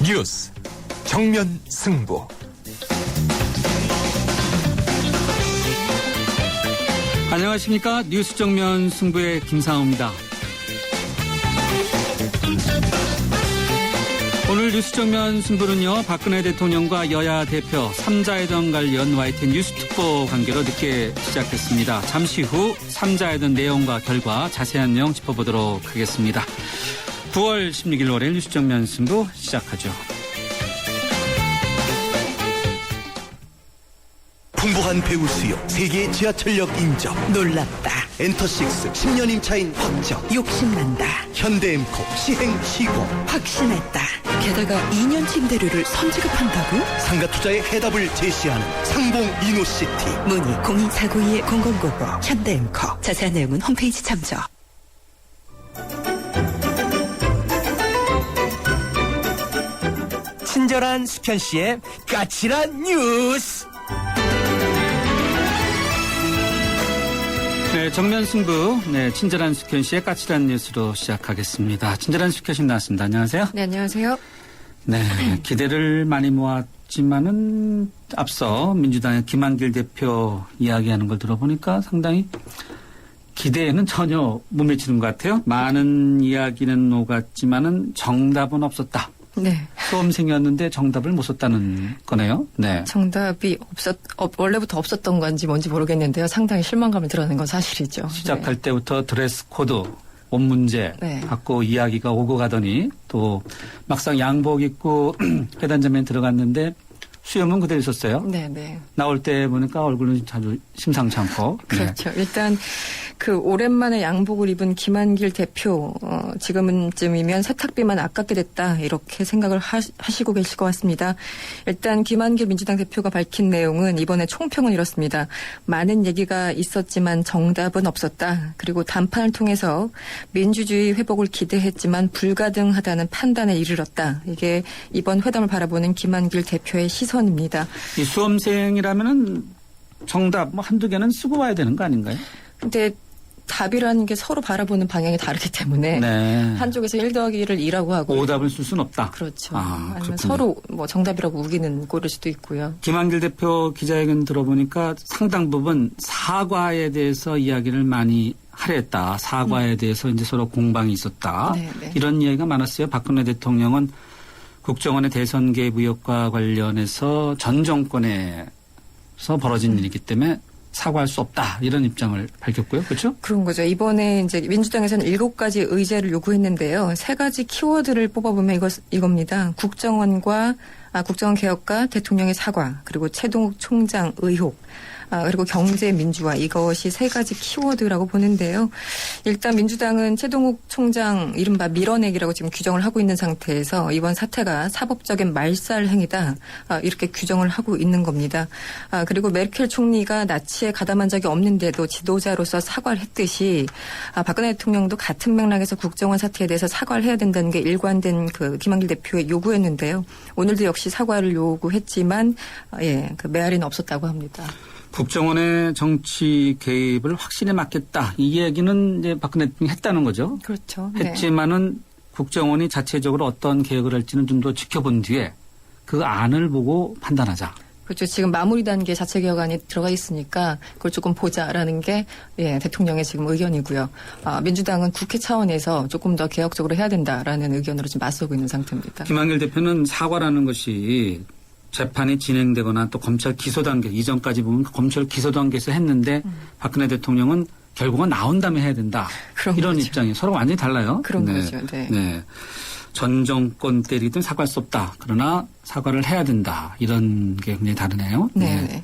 뉴스 정면 승부. 안녕하십니까. 뉴스 정면 승부의 김상우입니다. 오늘 뉴스 정면 승부는요, 박근혜 대통령과 여야 대표 3자회담 관련 YTN 뉴스 특보 관계로 늦게 시작했습니다. 잠시 후 3자회담 내용과 결과 자세한 내용 짚어보도록 하겠습니다. 9월 16일 월요일 뉴스 정면 승부 시작하죠. 풍부한 배우 수요, 세계 지하철역 인정. 놀랍다. 엔터식스 10년 임차인 확정. 욕심난다. 현대엠코 시행 시공. 확신했다. 게다가 2년 침대료를 선지급한다고? 상가투자의 해답을 제시하는 상봉 이노시티. 문의 02492-0099 현대엠코. 자세한 내용은 홈페이지 참조. 친절한 수현 씨의 까칠한 뉴스. 네, 정면 승부. 네, 친절한 숙현 씨의 까칠한 뉴스로 시작하겠습니다. 친절한 숙현 씨 나왔습니다. 안녕하세요. 네, 안녕하세요. 네, 기대를 많이 모았지만은 앞서 민주당의 김한길 대표 이야기하는 걸 들어보니까 상당히 기대에는 전혀 못 미치는 것 같아요. 많은 이야기는 오갔지만은 정답은 없었다. 네. 수험생이었는데 정답을 못 썼다는 거네요. 네. 정답이 원래부터 없었던 건지 뭔지 모르겠는데요. 상당히 실망감을 드러낸 건 사실이죠. 시작할 네. 때부터 드레스 코드, 옷 문제 네. 갖고 이야기가 오고 가더니 또 막상 양복 입고 회단점에 들어갔는데 수염은 그대로 있었어요. 네, 네. 나올 때 보니까 얼굴은 자주 심상치 않고. 그렇죠. 일단 그 오랜만에 양복을 입은 김한길 대표 지금쯤이면 세탁비만 아깝게 됐다 이렇게 생각을 하시고 계실 것 같습니다. 일단 김한길 민주당 대표가 밝힌 내용은 이번에 총평은 이렇습니다. 많은 얘기가 있었지만 정답은 없었다. 그리고 담판을 통해서 민주주의 회복을 기대했지만 불가능하다는 판단에 이르렀다. 이게 이번 회담을 바라보는 김한길 대표의 시선입니다. 이 수험생이라면은 정답 뭐 한두 개는 쓰고 와야 되는 거 아닌가요? 근데 답이라는 게 서로 바라보는 방향이 다르기 때문에 네. 한쪽에서 1 더하기를 2라고 하고 오답을 쓸 수는 없다. 그렇죠. 아, 아니면 그렇군요. 서로 뭐 정답이라고 우기는 꼴일 수도 있고요. 김한길 대표 기자회견 들어보니까 상당 부분 사과에 대해서 이야기를 많이 하려 했다. 사과에 대해서 이제 서로 공방이 있었다. 네, 네. 이런 이야기가 많았어요. 박근혜 대통령은 국정원의 대선 개입 의혹과 관련해서 전 정권에서 벌어진 일이기 때문에 사과할 수 없다. 이런 입장을 밝혔고요. 그렇죠? 그런 거죠. 이번에 이제 민주당에서는 7가지 의제를 요구했는데요. 3가지 키워드를 뽑아보면 이겁니다. 국정원 개혁과 대통령의 사과, 그리고 최동욱 총장 의혹, 그리고 경제 민주화, 이것이 3가지 키워드라고 보는데요. 일단 민주당은 최동욱 총장 이른바 밀어내기라고 지금 규정을 하고 있는 상태에서 이번 사태가 사법적인 말살 행위다, 이렇게 규정을 하고 있는 겁니다. 그리고 메르켈 총리가 나치에 가담한 적이 없는데도 지도자로서 사과를 했듯이 박근혜 대통령도 같은 맥락에서 국정원 사태에 대해서 사과를 해야 된다는 게 일관된 그 김한길 대표의 요구였는데요. 오늘도 역시 사과를 요구했지만 그 메아리는 없었다고 합니다. 국정원의 정치 개입을 확실히 막겠다. 이 얘기는 이제 박근혜 대통령이 했다는 거죠. 그렇죠. 네. 했지만은 국정원이 자체적으로 어떤 개혁을 할지는 좀 더 지켜본 뒤에 그 안을 보고 판단하자. 그렇죠. 지금 마무리 단계 자체 개혁안이 들어가 있으니까 그걸 조금 보자라는 게 대통령의 지금 의견이고요. 민주당은 국회 차원에서 조금 더 개혁적으로 해야 된다라는 의견으로 지금 맞서고 있는 상태입니다. 김한길 대표는 사과라는 것이 재판이 진행되거나 또 검찰 기소 단계 이전까지 보면 검찰 기소 단계에서 했는데 박근혜 대통령은 결국은 나온 다음에 해야 된다. 이런 거죠. 입장이 서로 완전히 달라요. 그런 거죠. 네. 네. 전 정권 때이기 때문에 사과할 수 없다. 그러나 사과를 해야 된다. 이런 게 굉장히 다르네요. 네.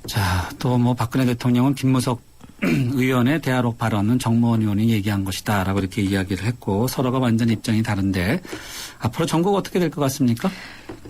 자, 또 뭐 박근혜 대통령은 김무석 의원의 대화록 발언은 정무원 의원이 얘기한 것이다라고 이렇게 이야기를 했고 서로가 완전 입장이 다른데 앞으로 전국 어떻게 될 것 같습니까?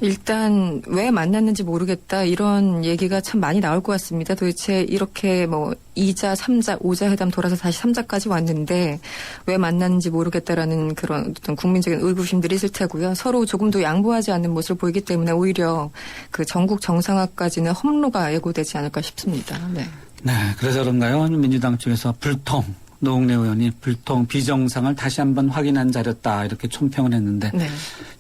일단 왜 만났는지 모르겠다 이런 얘기가 참 많이 나올 것 같습니다. 도대체 이렇게 뭐 2자, 3자, 5자 회담 돌아서 다시 3자까지 왔는데 왜 만났는지 모르겠다라는 그런 어떤 국민적인 의구심들이 있을 테고요. 서로 조금도 양보하지 않는 모습을 보이기 때문에 오히려 그 전국 정상화까지는 험로가 예고되지 않을까 싶습니다. 네. 네, 그래서 그런가요? 민주당 쪽에서 불통 노웅래 의원이 불통 비정상을 다시 한번 확인한 자료다 이렇게 총평을 했는데 네.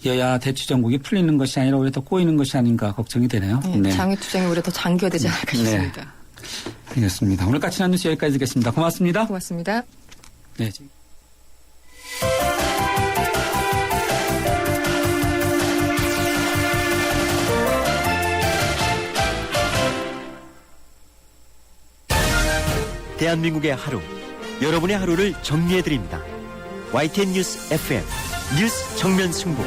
여야 대치 정국이 풀리는 것이 아니라 오히려 더 꼬이는 것이 아닌가 걱정이 되네요. 네. 장외투쟁이 오히려 더 장기화되지 않을까 싶습니다. 알겠습니다. 오늘 까칠한 뉴스 여기까지 듣겠습니다. 고맙습니다. 고맙습니다. 네. 대한민국의 하루, 여러분의 하루를 정리해드립니다. YTN 뉴스 FM 뉴스 정면 승부.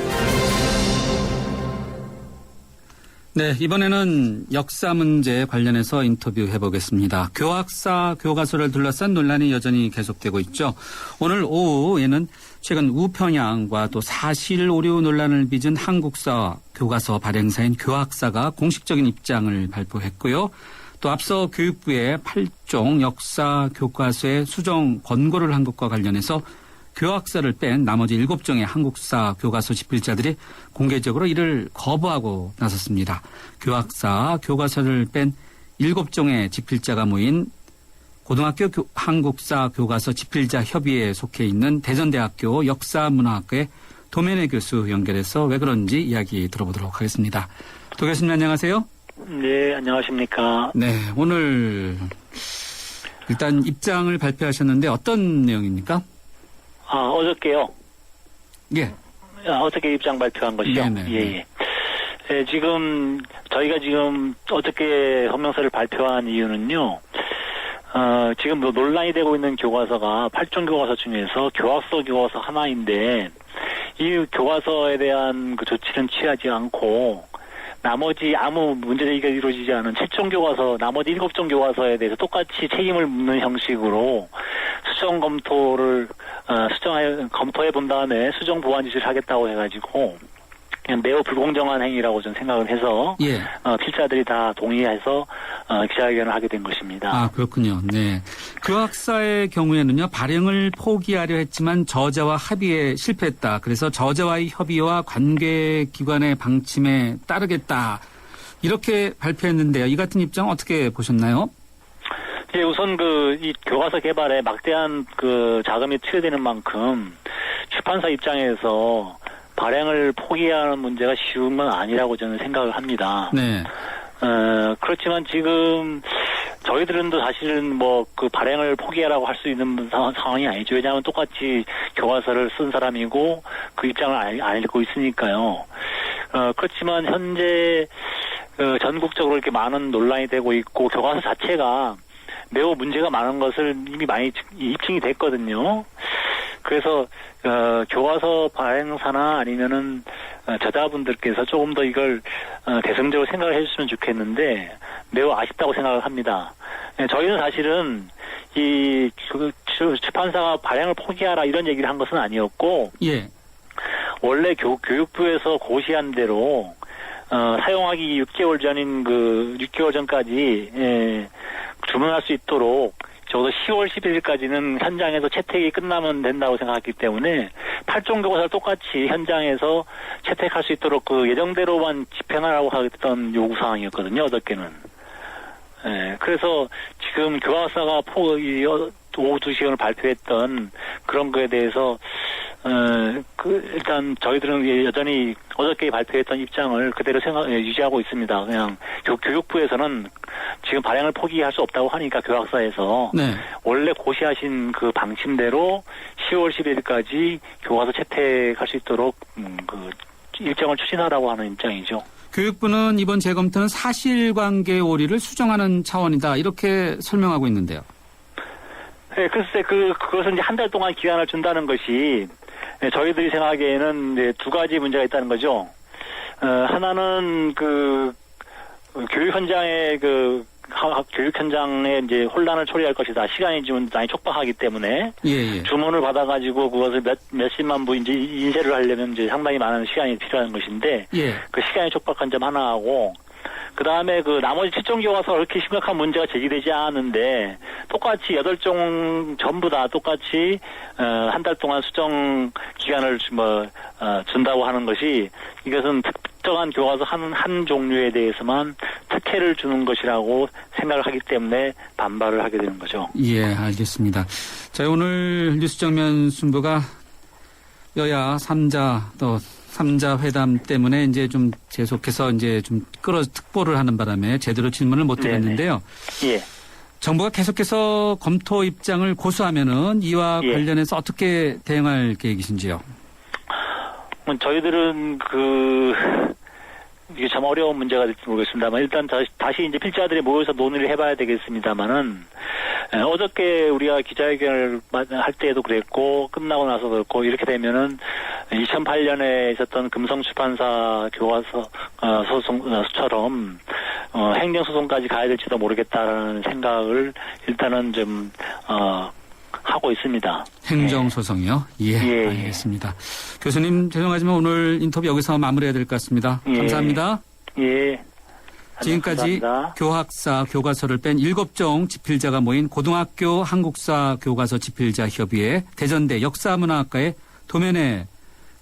네, 이번에는 역사 문제 관련해서 인터뷰해 보겠습니다. 교학사 교과서를 둘러싼 논란이 여전히 계속되고 있죠. 오늘 오후에는 최근 우평양과 또 사실 오류 논란을 빚은 한국사 교과서 발행사인 교학사가 공식적인 입장을 발표했고요. 또 앞서 교육부의 8종 역사 교과서의 수정 권고를 한 것과 관련해서 교학사를 뺀 나머지 7종의 한국사 교과서 집필자들이 공개적으로 이를 거부하고 나섰습니다. 교학사 교과서를 뺀 7종의 집필자가 모인 고등학교 한국사 교과서 집필자 협의회에 속해 있는 대전대학교 역사문화학과의 도면의 교수 연결해서 왜 그런지 이야기 들어보도록 하겠습니다. 도 교수님 안녕하세요. 네, 안녕하십니까. 네, 오늘 일단 입장을 발표하셨는데 어떤 내용입니까? 어저께요. 예. 어저께 입장 발표한 것이요. 네네. 예. 예, 지금 저희가 지금 어저께 성명서를 발표한 이유는요. 지금 논란이 되고 있는 교과서가 8종 교과서 중에서 교학서 교과서 하나인데 이 교과서에 대한 그 조치는 취하지 않고 나머지 아무 문제제기가 이루어지지 않은 7종 교과서, 나머지 7종 교과서에 대해서 똑같이 책임을 묻는 형식으로 수정 검토를, 검토해 본 다음에 수정 보완 지시를 하겠다고 해가지고, 그냥 매우 불공정한 행위라고 저는 생각을 해서, 예. 필자들이 다 동의해서, 기자회견을 하게 된 것입니다. 아, 그렇군요. 네. 교학사의 경우에는요, 발행을 포기하려 했지만 저자와 합의에 실패했다. 그래서 저자와의 협의와 관계기관의 방침에 따르겠다. 이렇게 발표했는데요. 이 같은 입장 어떻게 보셨나요? 예, 우선 이 교과서 개발에 막대한 자금이 투여되는 만큼 출판사 입장에서 발행을 포기하는 문제가 쉬운 건 아니라고 저는 생각을 합니다. 네. 그렇지만 지금 저희들은 또 사실은 발행을 포기하라고 할 수 있는 상황이 아니죠. 왜냐하면 똑같이 교과서를 쓴 사람이고 그 입장을 알고 있으니까요. 그렇지만 현재 전국적으로 이렇게 많은 논란이 되고 있고 교과서 자체가 매우 문제가 많은 것을 이미 많이 입증이 됐거든요. 그래서 교과서 발행사나 아니면은 저자분들께서 조금 더 이걸 대승적으로 생각을 해주시면 좋겠는데 매우 아쉽다고 생각을 합니다. 저희는 사실은 이 출판사가 발행을 포기하라 이런 얘기를 한 것은 아니었고, 예. 원래 교육부에서 고시한 대로 사용하기 6개월 전인 6개월 전까지 주문할 수 있도록 적어도 10월 11일까지는 현장에서 채택이 끝나면 된다고 생각했기 때문에 8종 교과서를 똑같이 현장에서 채택할 수 있도록 예정대로만 집행하라고 하던 요구사항이었거든요, 어저께는. 예, 그래서 지금 교과서가 오후 2시간을 발표했던 그런 거에 대해서 일단 저희들은 여전히 어저께 발표했던 입장을 그대로 유지하고 있습니다. 그냥 교육부에서는 지금 발행을 포기할 수 없다고 하니까 교학사에서 네. 원래 고시하신 그 방침대로 10월 11일까지 교과서 채택할 수 있도록 일정을 추진하라고 하는 입장이죠. 교육부는 이번 재검토는 사실관계 오류를 수정하는 차원이다. 이렇게 설명하고 있는데요. 네, 글쎄 그것은 이제 한 달 동안 기간을 준다는 것이 저희들이 생각하기에는 이제 두 가지 문제가 있다는 거죠. 하나는 교육 현장의 교육 현장에 이제 혼란을 초래할 것이다. 시간이 좀 많이 촉박하기 때문에 예. 주문을 받아가지고 그것을 몇십만 부 이제 인쇄를 하려면 이제 상당히 많은 시간이 필요한 것인데 예. 그 시간이 촉박한 점 하나하고 그다음에 그 나머지 7종 교과서가 그렇게 심각한 문제가 제기되지 않았는데 똑같이 8종 전부 다 똑같이 한 달 동안 수정 기간을 준다고 하는 것이 이것은 특정한 교과서 한 종류에 대해서만 특혜를 주는 것이라고 생각을 하기 때문에 반발을 하게 되는 거죠. 예, 알겠습니다. 자, 오늘 뉴스 정면 승부가 여야 3자 회담 때문에 이제 좀 계속해서 이제 좀 특보를 하는 바람에 제대로 질문을 못 드렸는데요. 예. 정부가 계속해서 검토 입장을 고수하면은 이와 예. 관련해서 어떻게 대응할 계획이신지요? 저희들은 이게 참 어려운 문제가 될지 모르겠습니다만 일단 다시 이제 필자들이 모여서 논의를 해봐야 되겠습니다만은 어저께 우리가 기자회견을 할 때에도 그랬고 끝나고 나서도 그렇고 이렇게 되면은 2008년에 있었던 금성出版사 교과서 소송처럼 행정소송까지 가야 될지도 모르겠다라는 생각을 일단은 좀 하고 있습니다. 행정소송이요? 예, 예. 알겠습니다. 교수님 죄송하지만 오늘 인터뷰 여기서 마무리해야 될 것 같습니다. 예. 감사합니다. 예. 지금까지 감사합니다. 교학사 교과서를 뺀 7종 집필자가 모인 고등학교 한국사 교과서 집필자 협의회 대전대 역사문화학과의 도면회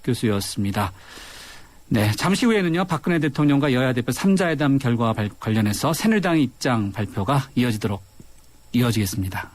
교수였습니다. 네, 잠시 후에는요. 박근혜 대통령과 여야 대표 3자회담 결과와 관련해서 새누리당의 입장 발표가 이어지겠습니다.